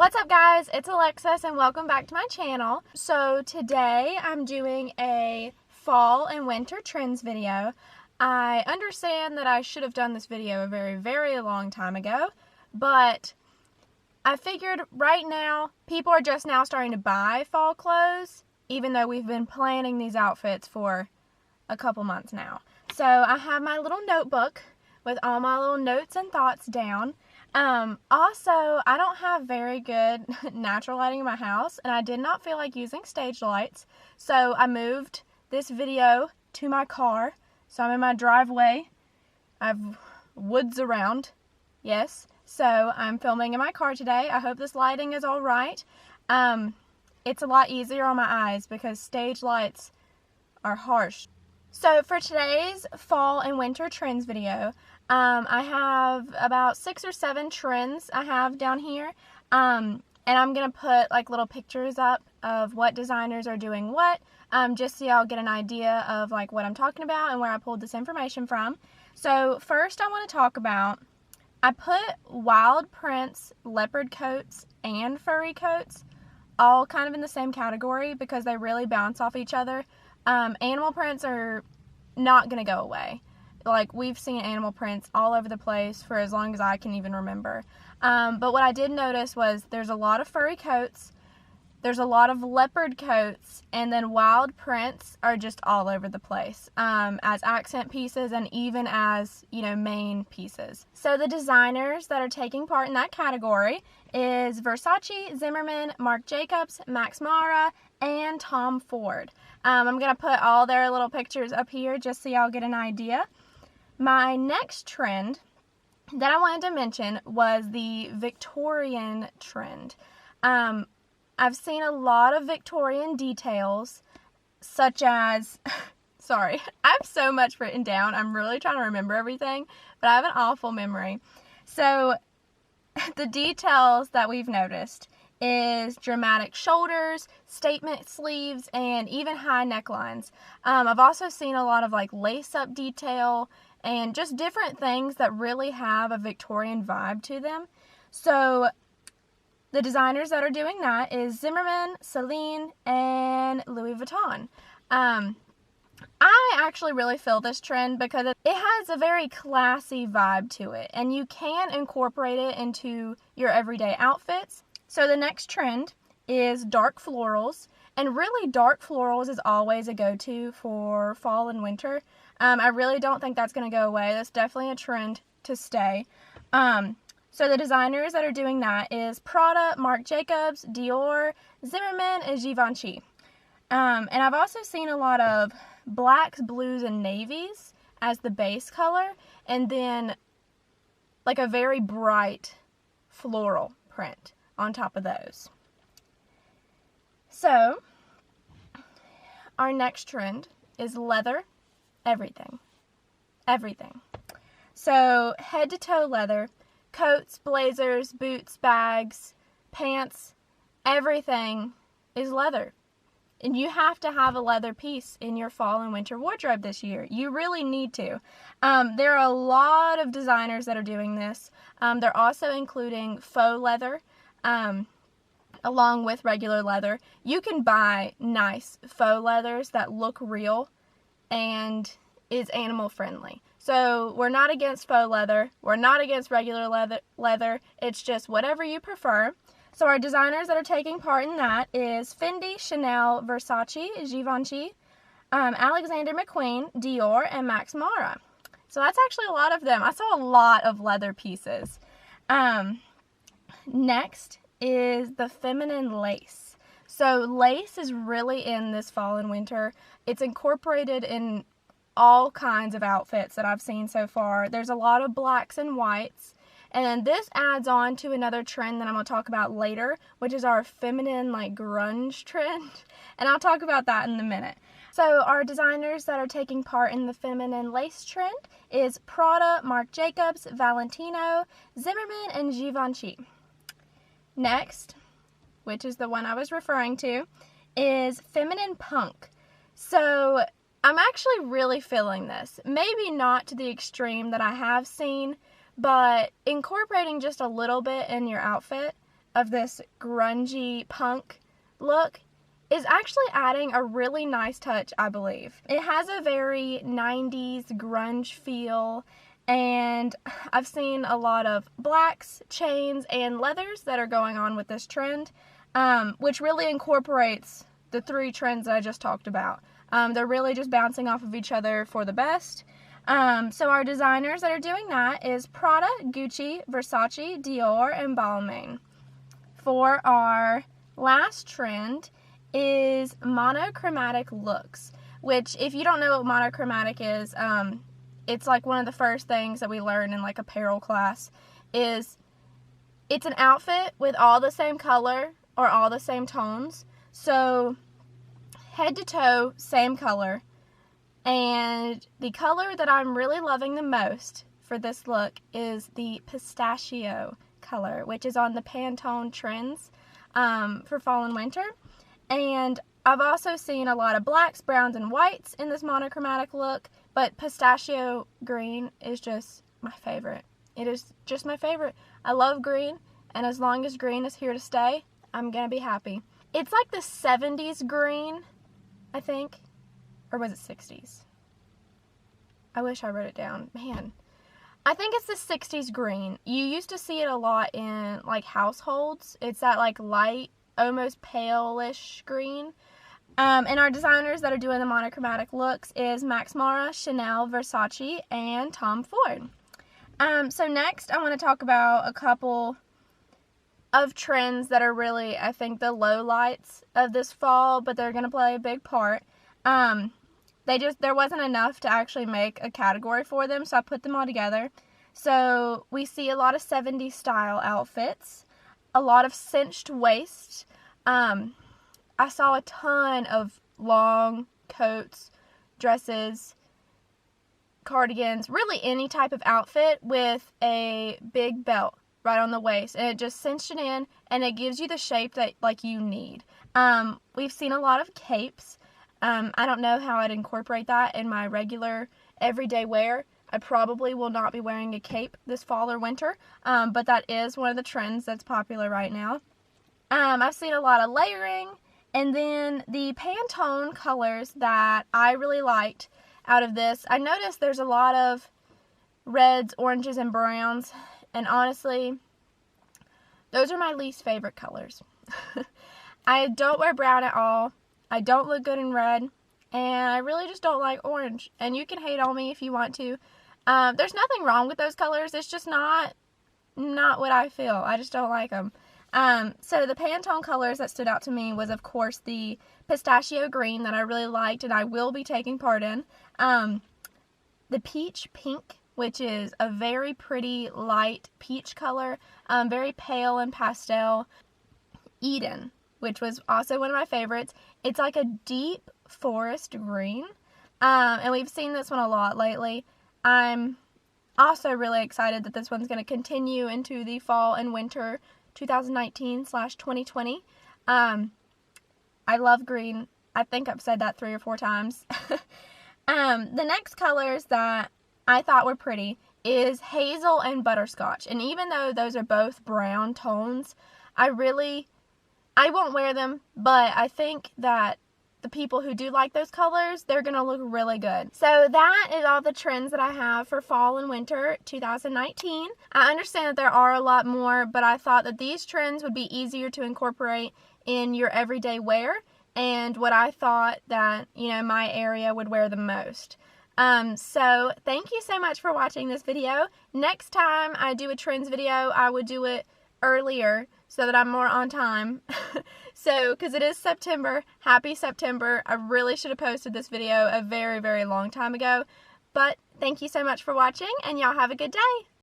What's up guys, it's Alexis and welcome back to my channel. So today I'm doing a fall and winter trends video. I understand that I should have done this video a very long time ago, but I figured right now people are just now starting to buy fall clothes, even though we've been planning these outfits for a couple months now. So I have my little notebook with all my little notes and thoughts down. Also, I don't have very good natural lighting in my house, and I did not feel like using stage lights, so I moved this video to my car. So I'm in my driveway. I've woods around, yes, so I'm filming in my car today. I hope this lighting is all right. It's a lot easier on my eyes because stage lights are harsh. So for today's fall and winter trends video, I have about 6 or 7 trends I have down here, and I'm going to put like little pictures up of what designers are doing what, just so y'all get an idea of like what I'm talking about and where I pulled this information from. So first I want to talk about, I put wild prints, leopard coats, and furry coats all kind of in the same category because they really bounce off each other. Animal prints are not going to go away. Like, we've seen animal prints all over the place for as long as I can even remember. But what I did notice was there's a lot of furry coats, there's a lot of leopard coats, and then wild prints are just all over the place as accent pieces and even as, you know, main pieces. So the designers that are taking part in that category is Versace, Zimmermann, Marc Jacobs, Max Mara, and Tom Ford. I'm going to put all their little pictures up here just so y'all get an idea. My next trend that I wanted to mention was the Victorian trend. I've seen a lot of Victorian details, such as, sorry, I have so much written down. I'm really trying to remember everything, but I have an awful memory. So the details that we've noticed is dramatic shoulders, statement sleeves, and even high necklines. I've also seen a lot of like lace-up detail and just different things that really have a Victorian vibe to them. So the designers that are doing that is Zimmermann, Celine, and Louis Vuitton. I actually really feel this trend because it has a very classy vibe to it, and you can incorporate it into your everyday outfits. So the next trend is dark florals, and really dark florals is always a go-to for fall and winter. I really don't think that's going to go away. That's definitely a trend to stay. So the designers that are doing that is Prada, Marc Jacobs, Dior, Zimmermann, and Givenchy. And I've also seen a lot of blacks, blues, and navies as the base color, and then like a very bright floral print on top of those. So our next trend is leather. Everything. So head to toe leather, coats, blazers, boots, bags, pants, everything is leather. And you have to have a leather piece in your fall and winter wardrobe this year. You really need to. There are a lot of designers that are doing this. They're also including faux leather, along with regular leather. You can buy nice faux leathers that look real and is animal friendly. So we're not against faux leather. We're not against regular leather. It's just whatever you prefer. So our designers that are taking part in that is Fendi, Chanel, Versace, Givenchy, Alexander McQueen, Dior, and Max Mara. So that's actually a lot of them. I saw a lot of leather pieces. Next is the feminine lace. So lace is really in this fall and winter. It's incorporated in all kinds of outfits that I've seen so far. There's a lot of blacks and whites. And then this adds on to another trend that I'm going to talk about later, which is our feminine like grunge trend. And I'll talk about that in a minute. So our designers that are taking part in the feminine lace trend is Prada, Marc Jacobs, Valentino, Zimmermann, and Givenchy. Next, which is the one I was referring to, is feminine punk. So I'm actually really feeling this. Maybe not to the extreme that I have seen, but incorporating just a little bit in your outfit of this grungy punk look is actually adding a really nice touch, I believe. It has a very 90s grunge feel, and I've seen a lot of blacks, chains, and leathers that are going on with this trend, which really incorporates the three trends that I just talked about. They're really just bouncing off of each other for the best. So our designers that are doing that is Prada, Gucci, Versace, Dior, and Balmain. For our last trend is monochromatic looks, which, if you don't know what monochromatic is, it's like one of the first things that we learn in like apparel class. Is it's an outfit with all the same color or all the same tones, so head to toe same color. And the color that I'm really loving the most for this look is the pistachio color, which is on the Pantone trends for fall and winter. And I've also seen a lot of blacks, browns, and whites in this monochromatic look, but pistachio green is just my favorite. It is just my favorite. I love green, and as long as green is here to stay, I'm gonna be happy. It's like the 70s green, I think. Or was it 60s? I wish I wrote it down. Man. I think it's the 60s green. You used to see it a lot in like households. It's that like light, almost pale-ish green. And our designers that are doing the monochromatic looks is Max Mara, Chanel, Versace, and Tom Ford. So next I want to talk about a couple of trends that are really, I think, the lowlights of this fall, but they're going to play a big part. There wasn't enough to actually make a category for them, so I put them all together. So we see a lot of 70s style outfits, a lot of cinched waists. I saw a ton of long coats, dresses, cardigans, really any type of outfit with a big belt right on the waist, and it just cinched it in, and it gives you the shape that like you need. We've seen a lot of capes. I don't know how I'd incorporate that in my regular everyday wear. I probably will not be wearing a cape this fall or winter, but that is one of the trends that's popular right now. I've seen a lot of layering, and then the Pantone colors that I really liked out of this. I noticed there's a lot of reds, oranges, and browns, and honestly, those are my least favorite colors. I don't wear brown at all. I don't look good in red, and I really just don't like orange. And you can hate on me if you want to. There's nothing wrong with those colors. It's just not what I feel. I just don't like them. So the Pantone colors that stood out to me was, of course, the pistachio green that I really liked and I will be taking part in. The peach pink, which is a very pretty light peach color, very pale and pastel. Eden, which was also one of my favorites. It's like a deep forest green, and we've seen this one a lot lately. I'm also really excited that this one's going to continue into the fall and winter 2019/2020. I love green. I think I've said that 3 or 4 times. The next colors that I thought were pretty is hazel and butterscotch, and even though those are both brown tones, I won't wear them, but I think that the people who do like those colors, they're going to look really good. So that is all the trends that I have for fall and winter 2019. I understand that there are a lot more, but I thought that these trends would be easier to incorporate in your everyday wear and what I thought that, my area would wear the most. So thank you so much for watching this video. Next time I do a trends video, I would do it earlier so that I'm more on time. So, because it is September, happy September. I really should have posted this video a very, very long time ago. But thank you so much for watching, and y'all have a good day.